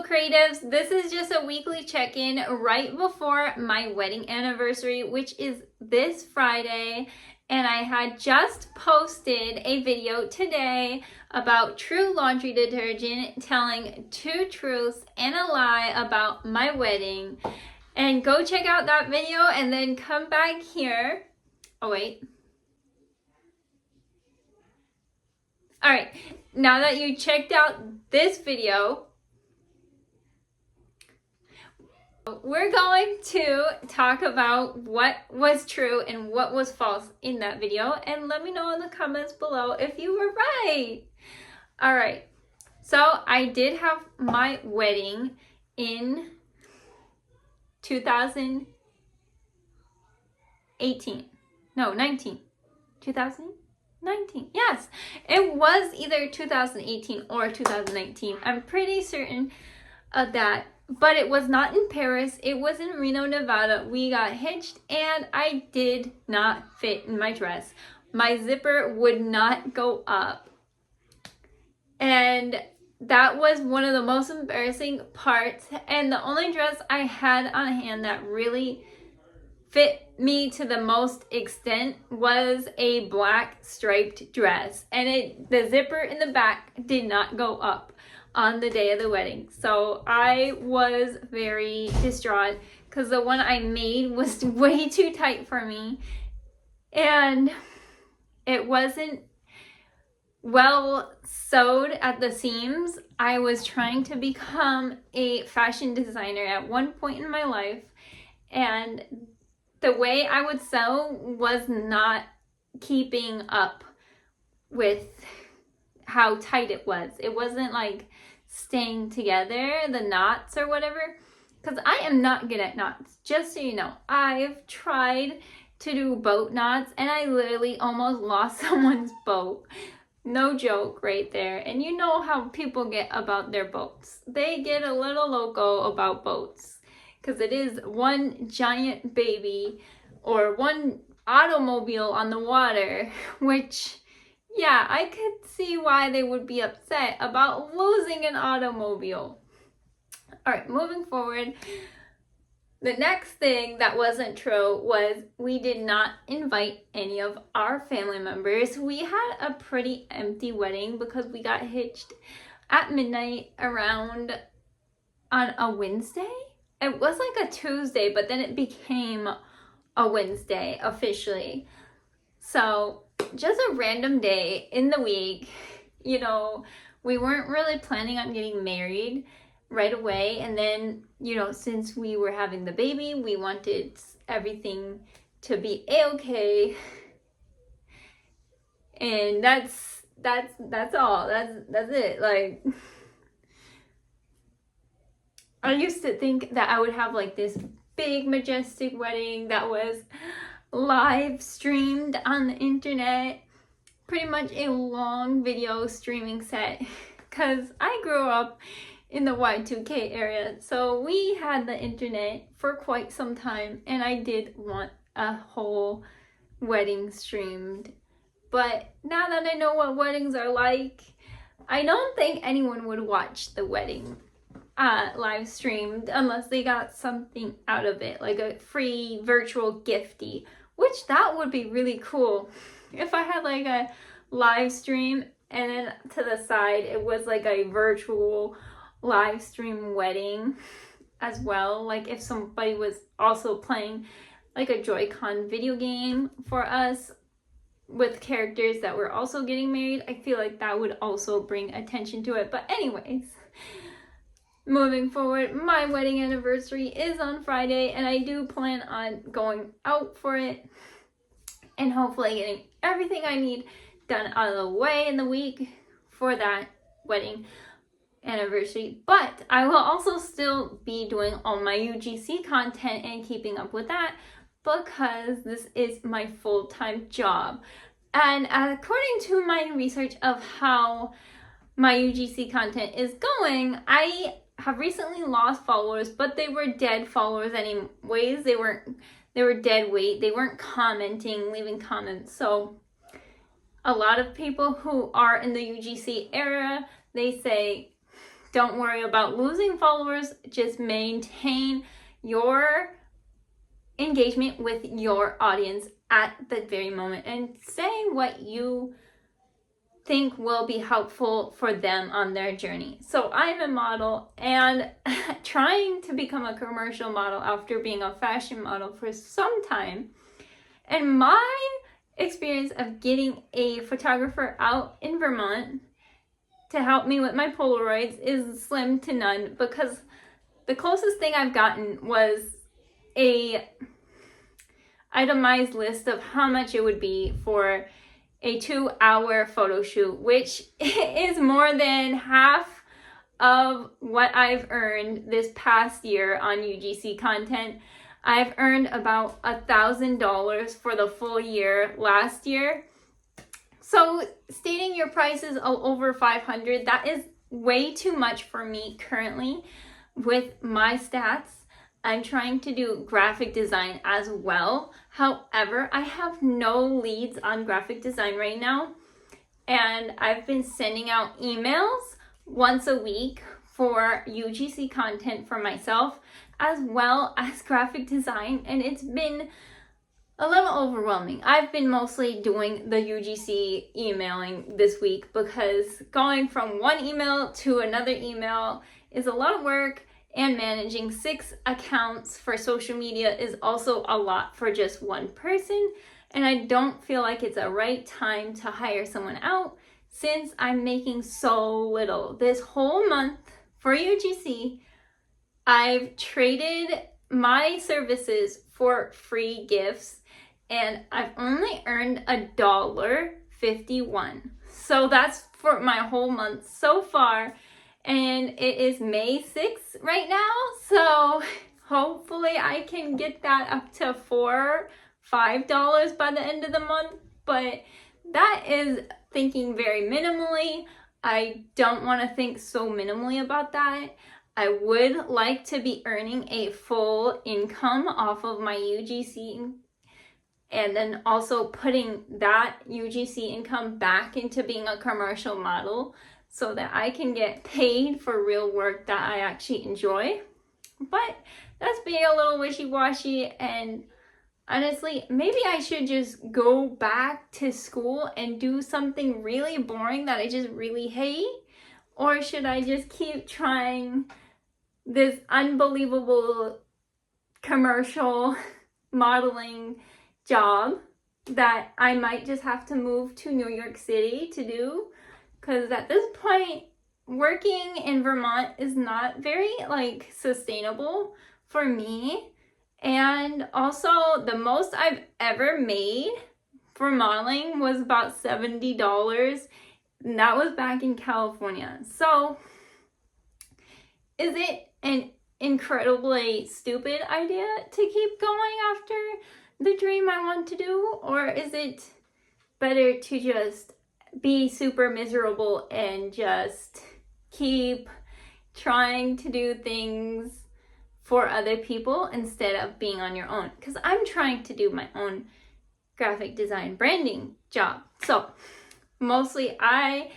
creatives, this is just a weekly check-in right before my wedding anniversary, which is this Friday. And I had just posted a video today about True Laundry Detergent, telling 2 truths and a lie about my wedding. And go check out that video and then come back here. Oh wait. Alright, now that you checked out this video, we're going to talk about what was true and what was false in that video, and let me know in the comments below if you were right. Alright, so I did have my wedding in 2018. No, 19. 2019. Yes, it was either 2018 or 2019. I'm pretty certain of that. But it was not in Paris. It was in Reno, Nevada. We got hitched and I did not fit in my dress. My zipper would not go up. And that was one of the most embarrassing parts. And the only dress I had on hand that really fit me to the most extent was a black striped dress. And the zipper in the back did not go up on the day of the wedding. So I was very distraught because the one I made was way too tight for me. And it wasn't well sewed at the seams. I was trying to become a fashion designer at one point in my life, and the way I would sew was not keeping up with how tight it was. It wasn't like staying together, the knots or whatever, because I am not good at knots, just so you know. I've tried to do boat knots and I literally almost lost someone's boat. No joke right there. And you know how people get about their boats. They get a little loco about boats because it is one giant baby or one automobile on the water, which, yeah, I could see why they would be upset about losing an automobile. All right, moving forward. The next thing that wasn't true was we did not invite any of our family members. We had a pretty empty wedding because we got hitched at midnight around on a Wednesday. It was like a Tuesday, but then it became a Wednesday officially. So just a random day in the week. You know, we weren't really planning on getting married right away, and then, you know, since we were having the baby, we wanted everything to be a-okay, and that's all. That's it. Like, I used to think that I would have like this big majestic wedding that was live streamed on the internet, pretty much a long video streaming set, because I grew up in the Y2K area, so we had the internet for quite some time, and I did want a whole wedding streamed. But now that I know what weddings are like, I don't think anyone would watch the wedding live streamed unless they got something out of it, like a free virtual gifty, which that would be really cool. If I had like a live stream and then to the side it was like a virtual live stream wedding as well, like if somebody was also playing like a Joy-Con video game for us with characters that were also getting married, I feel like that would also bring attention to it. But anyways, moving forward, my wedding anniversary is on Friday, and I do plan on going out for it and hopefully getting everything I need done out of the way in the week for that wedding anniversary. But I will also still be doing all my UGC content and keeping up with that because this is my full-time job. And according to my research of how my UGC content is going, I have recently lost followers, but they were dead followers anyways. They were dead weight. They weren't commenting, leaving comments. So a lot of people who are in the UGC era, they say don't worry about losing followers. Just maintain your engagement with your audience at the very moment and say what you think will be helpful for them on their journey. So I'm a model and trying to become a commercial model after being a fashion model for some time. And my experience of getting a photographer out in Vermont to help me with my Polaroids is slim to none, because the closest thing I've gotten was a itemized list of how much it would be for a 2-hour photo shoot, which is more than half of what I've earned this past year on UGC content. I've earned about $1,000 for the full year last year. So stating your prices over $500, that is way too much for me currently with my stats. I'm trying to do graphic design as well. However, I have no leads on graphic design right now. And I've been sending out emails once a week for UGC content for myself, as well as graphic design. And it's been a little overwhelming. I've been mostly doing the UGC emailing this week, because going from one email to another email is a lot of work. And managing 6 accounts for social media is also a lot for just one person. And I don't feel like it's a right time to hire someone out, since I'm making so little. This whole month for UGC, I've traded my services for free gifts, and I've only earned $1.51. So that's for my whole month so far. And it is May 6th right now, so hopefully I can get that up to $4-5 by the end of the month. But that is thinking very minimally. I don't want to think so minimally about that. I would like to be earning a full income off of my UGC, and then also putting that UGC income back into being a commercial model, so that I can get paid for real work that I actually enjoy. But that's being a little wishy-washy, and honestly, maybe I should just go back to school and do something really boring that I just really hate. Or should I just keep trying this unbelievable commercial modeling job that I might just have to move to New York City to do? Because at this point, working in Vermont is not very sustainable for me. And also, the most I've ever made for modeling was about $70. And that was back in California. So, is it an incredibly stupid idea to keep going after the dream I want to do? Or is it better to just be super miserable and just keep trying to do things for other people instead of being on your own? Because I'm trying to do my own graphic design branding job. So mostly I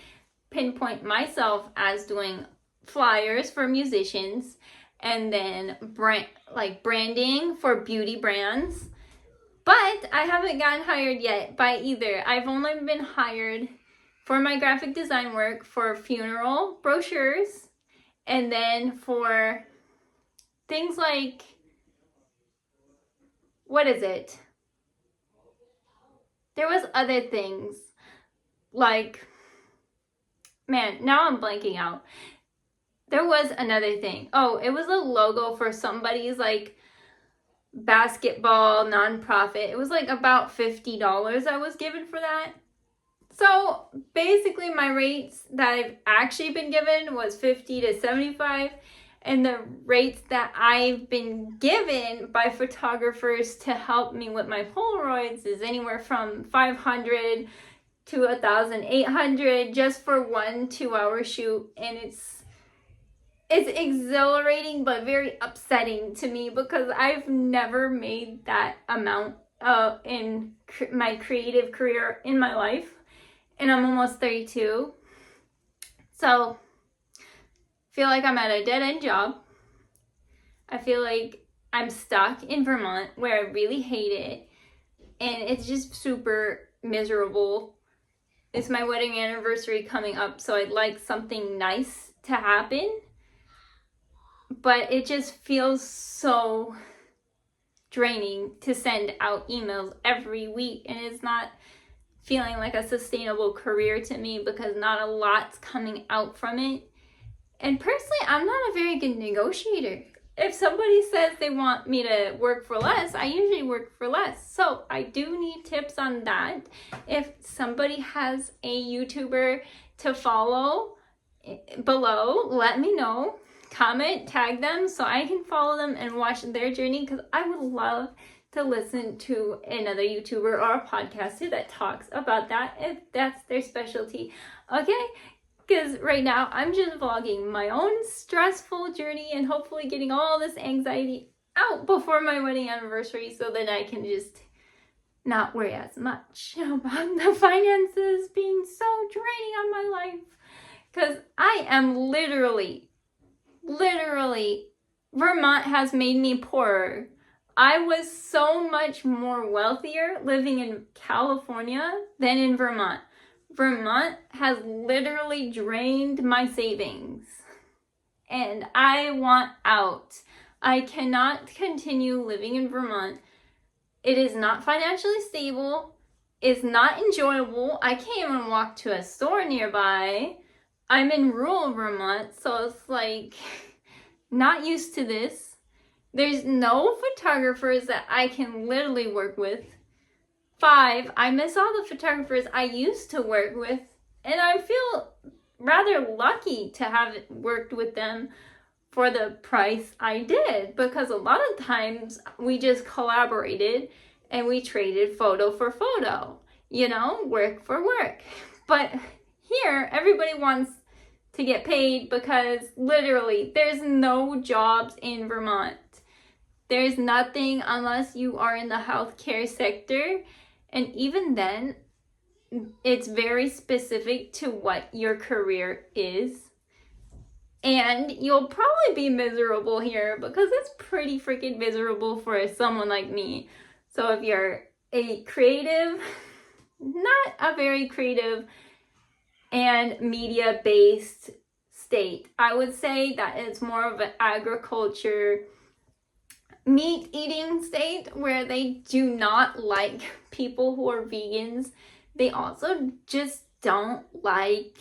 pinpoint myself as doing flyers for musicians, and then branding for beauty brands. But I haven't gotten hired yet by either. I've only been hired for my graphic design work for funeral brochures, and then for things like, what is it? There was other things like, man, now I'm blanking out. There was another thing. Oh, it was a logo for somebody's basketball nonprofit. It was about $50 I was given for that. So basically my rates that I've actually been given was $50 to $75, and the rates that I've been given by photographers to help me with my Polaroids is anywhere from $500 to $1,800 just for 1 2-hour shoot. And it's exhilarating but very upsetting to me, because I've never made that amount in my creative career in my life. And I'm almost 32. So feel like I'm at a dead-end job. I feel like I'm stuck in Vermont where I really hate it. And it's just super miserable. It's my wedding anniversary coming up, so I'd like something nice to happen. But it just feels so draining to send out emails every week, and it's not feeling like a sustainable career to me because not a lot's coming out from it. And personally, I'm not a very good negotiator. If somebody says they want me to work for less, I usually work for less. So I do need tips on that. If somebody has a YouTuber to follow below, let me know. Comment, tag them so I can follow them and watch their journey, because I would love to listen to another YouTuber or a podcaster that talks about that if that's their specialty. Okay? Because right now I'm just vlogging my own stressful journey and hopefully getting all this anxiety out before my wedding anniversary so that I can just not worry as much about the finances being so draining on my life. Because I am literally, Vermont has made me poorer. I was so much more wealthier living in California than in Vermont. Vermont has literally drained my savings, and I want out. I cannot continue living in Vermont. It is not financially stable. It's not enjoyable. I can't even walk to a store nearby. I'm in rural Vermont, so it's like not used to this. There's no photographers that I can literally work with. 5, I miss all the photographers I used to work with, and I feel rather lucky to have worked with them for the price I did, because a lot of times we just collaborated and we traded photo for photo, work for work. But here, everybody wants to get paid because literally there's no jobs in Vermont. There's nothing unless you are in the healthcare sector. And even then, it's very specific to what your career is. And you'll probably be miserable here because it's pretty freaking miserable for someone like me. So if you're a creative, not a very creative and media-based state, I would say that it's more of an agriculture, meat-eating state where they do not like people who are vegans. They also just don't like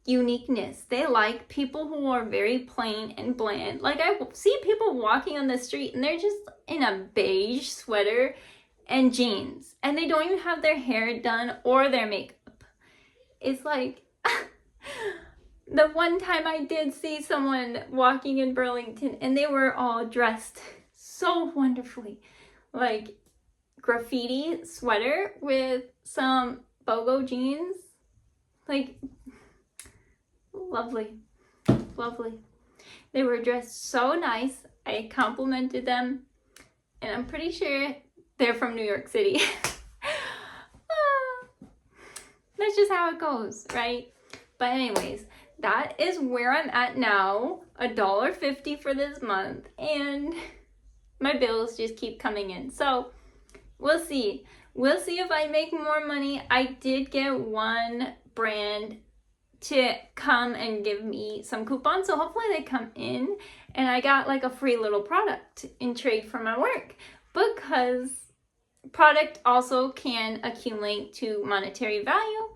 uniqueness. They like people who are very plain and bland. Like, I see people walking on the street and they're just in a beige sweater and jeans, and they don't even have their hair done or their makeup. It's like the one time I did see someone walking in Burlington and they were all dressed so wonderfully, like graffiti sweater with some BOGO jeans, like lovely. They were dressed so nice. I complimented them, and I'm pretty sure they're from New York City. That's just how it goes, right? But anyways, that is where I'm at now. $1.50 for this month, and my bills just keep coming in. So we'll see. We'll see if I make more money. I did get one brand to come and give me some coupons, so hopefully they come in, and I got like a free little product in trade for my work, because product also can accumulate to monetary value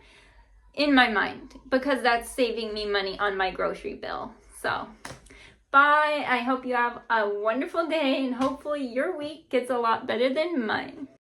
in my mind, because that's saving me money on my grocery bill. So bye. I hope you have a wonderful day, and hopefully your week gets a lot better than mine.